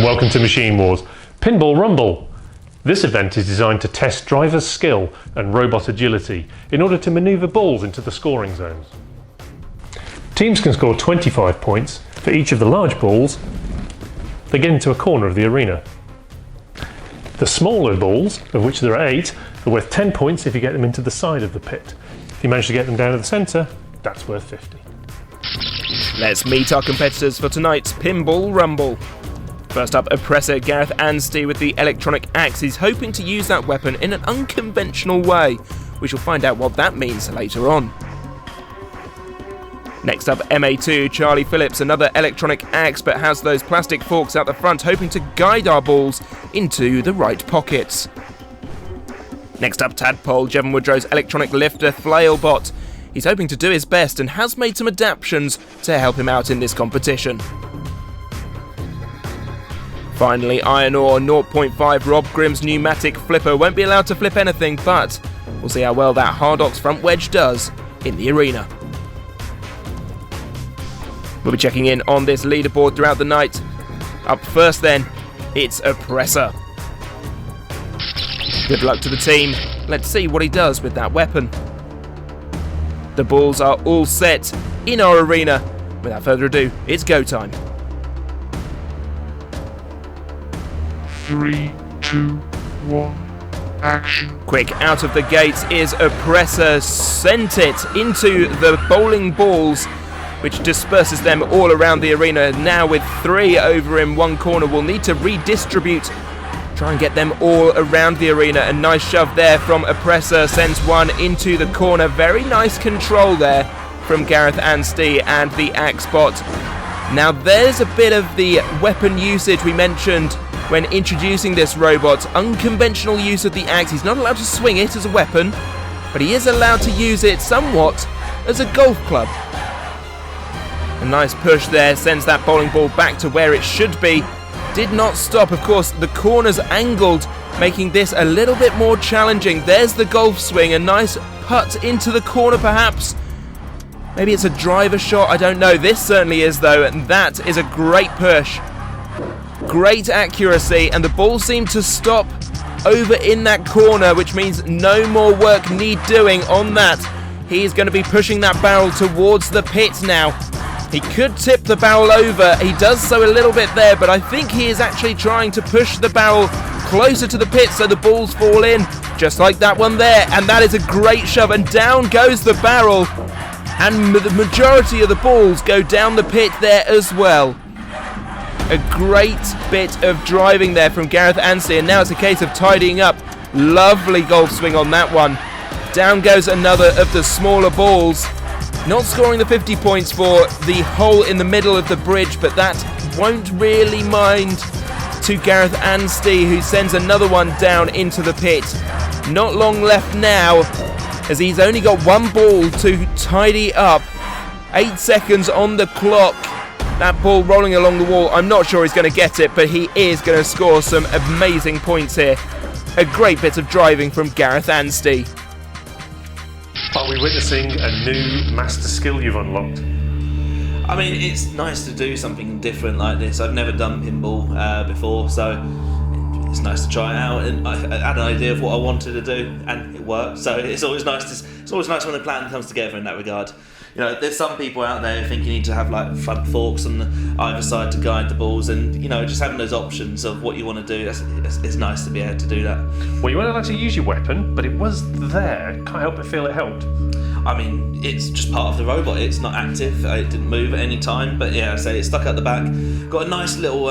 welcome to Machine Wars. Pinball Rumble. This event is designed to test drivers' skill and robot agility in order to manoeuvre balls into the scoring zones. Teams can score 25 points for each of the large balls they get into a corner of the arena. The smaller balls, of which there are 8, are worth 10 points if you get them into the side of the pit. If you manage to get them down to the centre, that's worth 50. Let's meet our competitors for tonight's Pinball Rumble. First up, Oppressor Gareth Anstey with the electronic axe. He's hoping to use that weapon in an unconventional way. We shall find out what that means later on. Next up, MA2, Charlie Phillips, another electronic axe, but has those plastic forks out the front, hoping to guide our balls into the right pockets. Next up, Tadpole, Jevon Woodrow's electronic lifter flail bot. He's hoping to do his best and has made some adaptations to help him out in this competition. Finally, Iron Ore 0.5 Rob Grimm's pneumatic flipper won't be allowed to flip anything, but we'll see how well that Hardox front wedge does in the arena. We'll be checking in on this leaderboard throughout the night. Up first then, it's Oppressor. Good luck to the team. Let's see what he does with that weapon. The balls are all set in our arena. Without further ado, it's go time. 3, 2, 1, action. Quick, out of the gates is Oppressor. Sent it into the bowling balls, which disperses them all around the arena. Now with 3 over in one corner, we'll need to redistribute. Try and get them all around the arena. A nice shove there from Oppressor, sends one into the corner. Very nice control there from Gareth Anstey and the axe bot. Now there's a bit of the weapon usage we mentioned when introducing this robot. Unconventional use of the axe. He's not allowed to swing it as a weapon, but he is allowed to use it somewhat as a golf club. A nice push there, sends that bowling ball back to where it should be. Did not stop, of course, the corner's angled, making this a little bit more challenging. There's the golf swing, a nice putt into the corner perhaps. Maybe it's a driver shot, I don't know. This certainly is though, and that is a great push. Great accuracy, and the ball seemed to stop over in that corner, which means no more work need doing on that. He's going to be pushing that barrel towards the pit now. He could tip the barrel over. He does so a little bit there, but I think he is actually trying to push the barrel closer to the pit so the balls fall in, just like that one there. And that is a great shove, and down goes the barrel. And the majority of the balls go down the pit there as well. A great bit of driving there from Gareth Anstey, and now it's a case of tidying up. Lovely golf swing on that one. Down goes another of the smaller balls. Not scoring the 50 points for the hole in the middle of the bridge, but that won't really mind to Gareth Anstey, who sends another one down into the pit. Not long left now, as he's only got one ball to tidy up. 8 seconds on the clock. That ball rolling along the wall, I'm not sure he's going to get it, but he is going to score some amazing points here. A great bit of driving from Gareth Anstey. Are we witnessing a new master skill you've unlocked? I mean, it's nice to do something different like this. I've never done pinball before, so it's nice to try it out. And I had an idea of what I wanted to do, and it worked. So it's always nice. It's always nice when a plan comes together in that regard. You know, there's some people out there who think you need to have like front forks on either side to guide the balls, and you know, just having those options of what you want to do. It's nice to be able to do that. Well, you weren't allowed to use your weapon, but it was there. Can't help but feel it helped. I mean, it's just part of the robot. It's not active. It didn't move at any time. But yeah, so it's stuck at the back. Got a nice little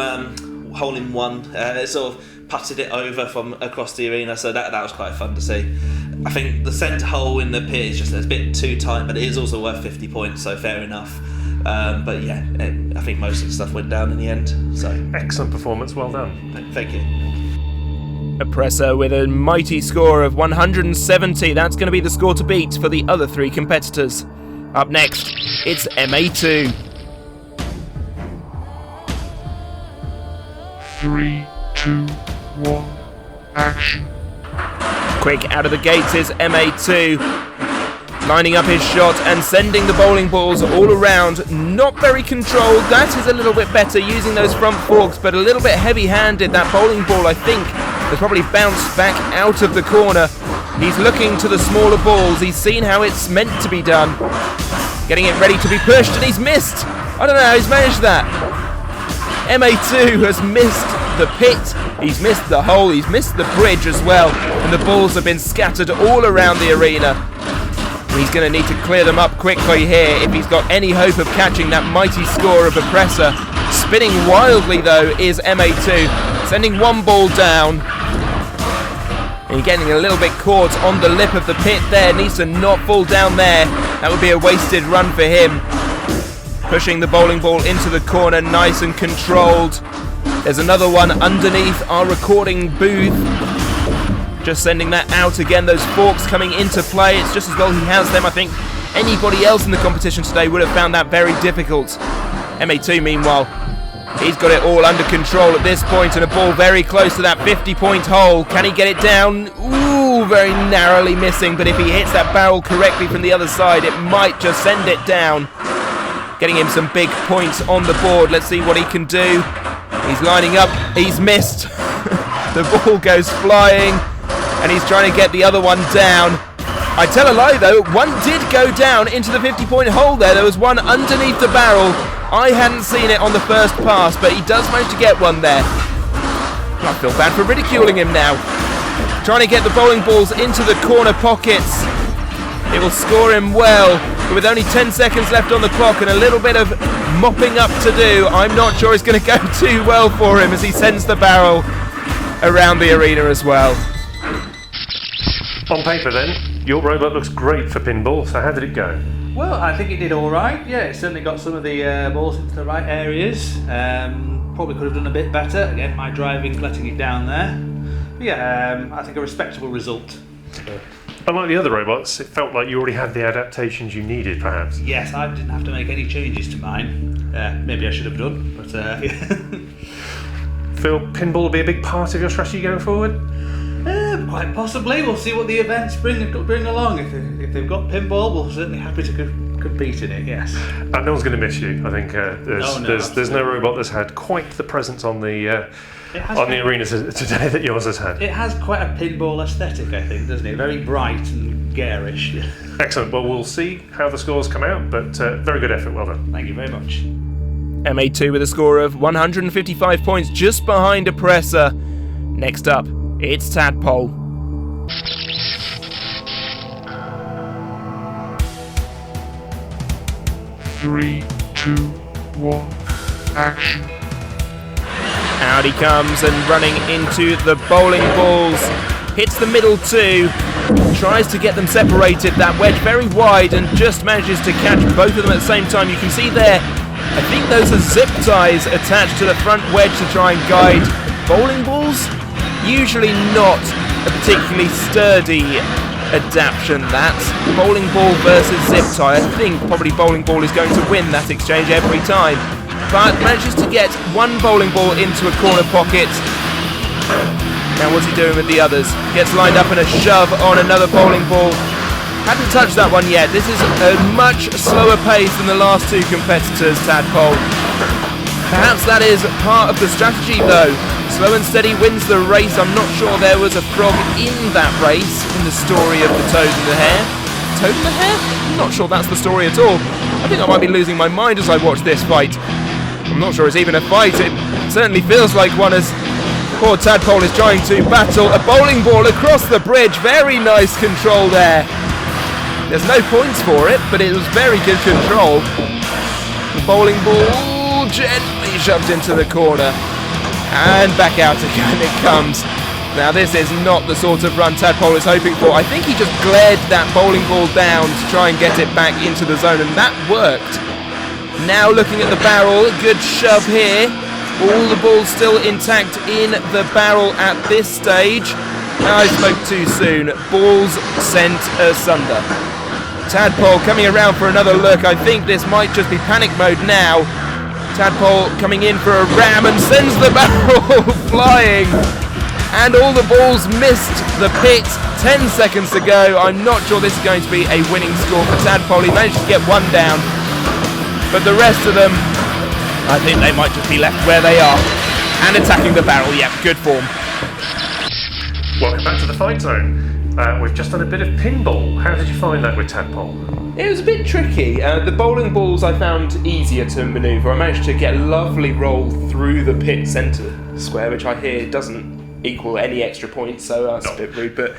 hole in one. It sort of putted it over from across the arena, so that was quite fun to see. I think the centre hole in the pit is just a bit too tight, but it is also worth 50 points, so fair enough. But yeah, I think most of the stuff went down in the end. So excellent performance, well done. Thank you. Oppressor with a mighty score of 170. That's going to be the score to beat for the other 3 competitors. Up next, it's MA2. 3, 2, 1, action. Quick out of the gates is MA2. lining up his shot and sending the bowling balls all around. Not very controlled. That is a little bit better, using those front forks, but a little bit heavy-handed. That bowling ball, I think, has probably bounced back out of the corner. He's looking to the smaller balls. He's seen how it's meant to be done. Getting it ready to be pushed, and he's missed. I don't know how he's managed that. MA2 has missed the pit, he's missed the hole, he's missed the bridge as well, and the balls have been scattered all around the arena. He's going to need to clear them up quickly here if he's got any hope of catching that mighty score of Oppressor. Spinning wildly though is MA2, sending one ball down. And getting a little bit caught on the lip of the pit there, needs to not fall down there. That would be a wasted run for him. Pushing the bowling ball into the corner, nice and controlled. There's another one underneath our recording booth. Just sending that out again, those forks coming into play. It's just as well he has them. I think anybody else in the competition today would have found that very difficult. MA2, meanwhile, he's got it all under control at this point, and a ball very close to that 50-point hole. Can he get it down? Ooh, very narrowly missing, but if he hits that barrel correctly from the other side, it might just send it down. Getting him some big points on the board. Let's see what he can do. He's lining up. He's missed. The ball goes flying, and he's trying to get the other one down. I tell a lie though, one did go down into the 50-point hole there. There was one underneath the barrel. I hadn't seen it on the first pass, but he does manage to get one there. I feel bad for ridiculing him now. Trying to get the bowling balls into the corner pockets. It will score him well, but with only 10 seconds left on the clock and a little bit of mopping up to do, I'm not sure it's going to go too well for him as he sends the barrel around the arena as well. On paper then, your robot looks great for pinball, so how did it go? Well, I think it did all right. Yeah, it certainly got some of the balls into the right areas. Probably could have done a bit better. Again, my driving letting it down there. But yeah, I think a respectable result. Unlike the other robots, it felt like you already had the adaptations you needed, perhaps. Yes, I didn't have to make any changes to mine. Maybe I should have done, but yeah. Feel pinball will be a big part of your strategy going forward? Quite possibly. We'll see what the events bring along. If they've got pinball, we're certainly happy to compete in it, yes. And no one's going to miss you. I think there's no robot that's had quite the presence on the arena today that yours has had. It has quite a pinball aesthetic, I think, doesn't it? Very bright and garish. Excellent. Well, we'll see how the scores come out, but very good effort. Well done. Thank you very much. MA2 with a score of 155 points, just behind Oppressor. Next up, it's Tadpole. Three, two, one, action. Out he comes and running into the bowling balls. Hits the middle two. Tries to get them separated. That wedge very wide and just manages to catch both of them at the same time. You can see there, I think those are zip ties attached to the front wedge to try and guide bowling balls. Usually not a particularly sturdy adaptation, that. Bowling ball versus zip tie. I think probably bowling ball is going to win that exchange every time. But manages to get one bowling ball into a corner pocket. Now what's he doing with the others? Gets lined up in a shove on another bowling ball. Hadn't touched that one yet. This is a much slower pace than the last two competitors, Tadpole. Perhaps that is part of the strategy though. Slow and steady wins the race. I'm not sure there was a frog in that race in the story of the Toad and the Hare. Toad and the Hare? I'm not sure that's the story at all. I think I might be losing my mind as I watch this fight. I'm not sure it's even a fight. It certainly feels like one as poor Tadpole is trying to battle a bowling ball across the bridge. Very nice control there. There's no points for it, but it was very good control. The bowling ball gently shoved into the corner. And back out again it comes. Now this is not the sort of run Tadpole is hoping for. I think he just glared that bowling ball down to try and get it back into the zone, and that worked. Now looking at the barrel, good shove here. All the balls still intact in the barrel at this stage. I spoke too soon. Balls sent asunder. Tadpole coming around for another look. I think this might just be panic mode now. Tadpole coming in for a ram and sends the barrel flying. And all the balls missed the pit. 10 seconds to go. I'm not sure this is going to be a winning score for Tadpole. He managed to get one down, but the rest of them, I think they might just be left where they are and attacking the barrel. Yeah, good form. Welcome back to the fight zone. We've just done a bit of pinball. How did you find that with Tadpole? It was a bit tricky. The bowling balls I found easier to manoeuvre. I managed to get a lovely roll through the pit centre square, which I hear doesn't equal any extra points, so that's a bit rude. But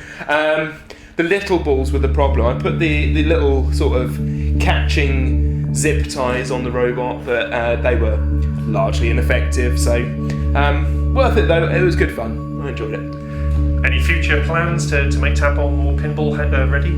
the little balls were the problem. I put the little sort of catching zip ties on the robot, but they were largely ineffective. So worth it though. It was good fun. I enjoyed it. Any future plans to make Tadpole more pinball ready?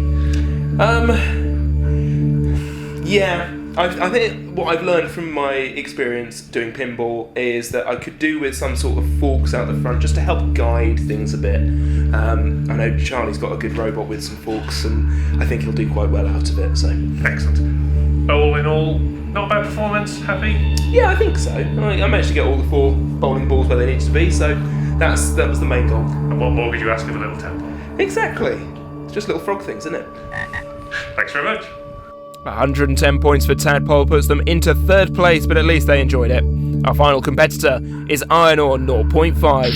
Yeah, I think what I've learned from my experience doing pinball is that I could do with some sort of forks out the front just to help guide things a bit. I know Charlie's got a good robot with some forks, and I think he'll do quite well out of it. So excellent. All in all, not a bad performance. Happy? Yeah, I think so. I managed to get all the 4 bowling balls where they needed to be, so that was the main goal. And what more could you ask of a little Tadpole? Exactly. It's just little frog things, isn't it? Thanks very much. 110 points for Tadpole puts them into 3rd place, but at least they enjoyed it. Our final competitor is Iron Ore 0.5.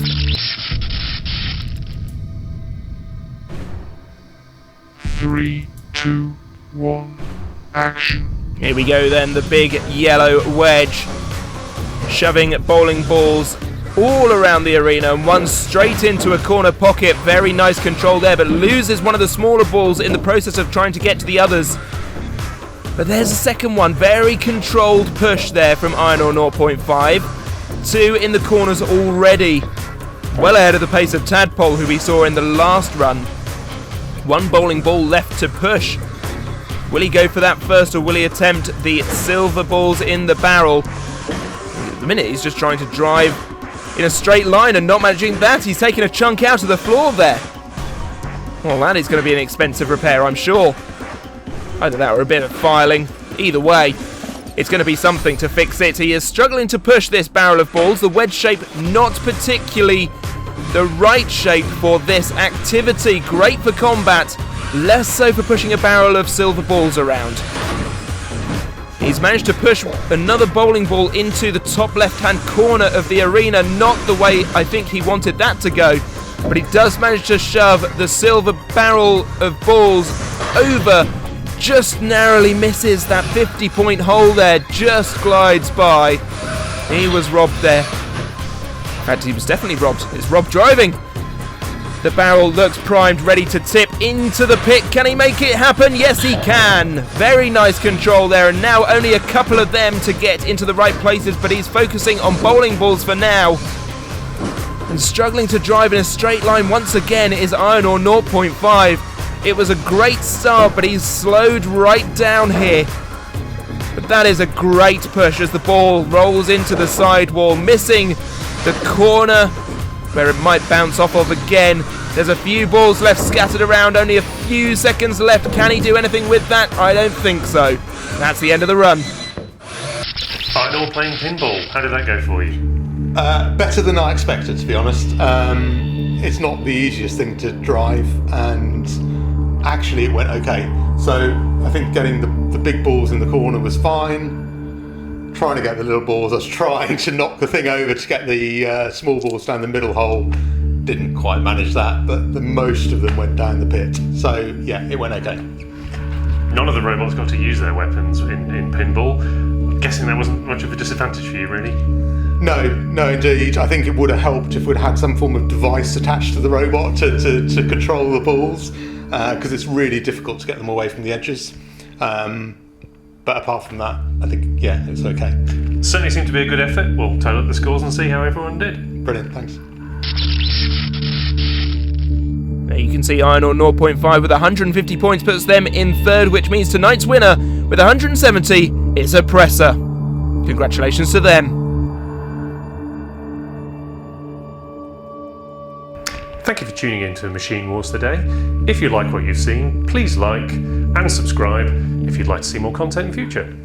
3, 2, 1, action. Here we go then, the big yellow wedge, shoving bowling balls all around the arena, and one straight into a corner pocket. Very nice control there, but loses one of the smaller balls in the process of trying to get to the others. But there's a second one, very controlled push there from Iron Ore 0.5. 2 in the corners already, well ahead of the pace of Tadpole, who we saw in the last run. 1 bowling ball left to push. Will he go for that first, or will he attempt the silver balls in the barrel? At the minute he's just trying to drive in a straight line and not managing that. He's taking a chunk out of the floor there. Well, that is going to be an expensive repair, I'm sure. Either that or a bit of filing. Either way, it's going to be something to fix it. He is struggling to push this barrel of balls. The wedge shape not particularly the right shape for this activity. Great for combat, less so for pushing a barrel of silver balls around. He's managed to push another bowling ball into the top left-hand corner of the arena. Not the way I think he wanted that to go, but he does manage to shove the silver barrel of balls over. Just narrowly misses that 50-point hole there, just glides by. He was robbed there. In fact, he was definitely robbed. It's Rob driving. The barrel looks primed, ready to tip into the pit. Can he make it happen? Yes, he can. Very nice control there, and now only a couple of them to get into the right places, but he's focusing on bowling balls for now. And struggling to drive in a straight line once again is Iron Ore 0.5. It was a great start, but he's slowed right down here. But that is a great push as the ball rolls into the sidewall, missing the corner where it might bounce off of again. There's a few balls left scattered around, only a few seconds left. Can he do anything with that? I don't think so. That's the end of the run. Iron Ore playing pinball. How did that go for you? Better than I expected, to be honest. It's not the easiest thing to drive, and actually it went okay. So I think getting the big balls in the corner was fine. Trying to get the little balls, I was trying to knock the thing over to get the small balls down the middle hole. Didn't quite manage that, but the most of them went down the pit. So yeah, it went okay. None of the robots got to use their weapons in pinball. I'm guessing that wasn't much of a disadvantage for you, really? No, indeed. I think it would have helped if we'd had some form of device attached to the robot to control the balls, because it's really difficult to get them away from the edges. But apart from that, I think, yeah, it's okay. Certainly seemed to be a good effort. We'll tally up the scores and see how everyone did. Brilliant, thanks. There you can see Iron Ore 0.5 with 150 points puts them in third, which means tonight's winner with 170 is Oppressor. Congratulations to them. Thank you for tuning in to Machine Wars today. If you like what you've seen, please like and subscribe if you'd like to see more content in future.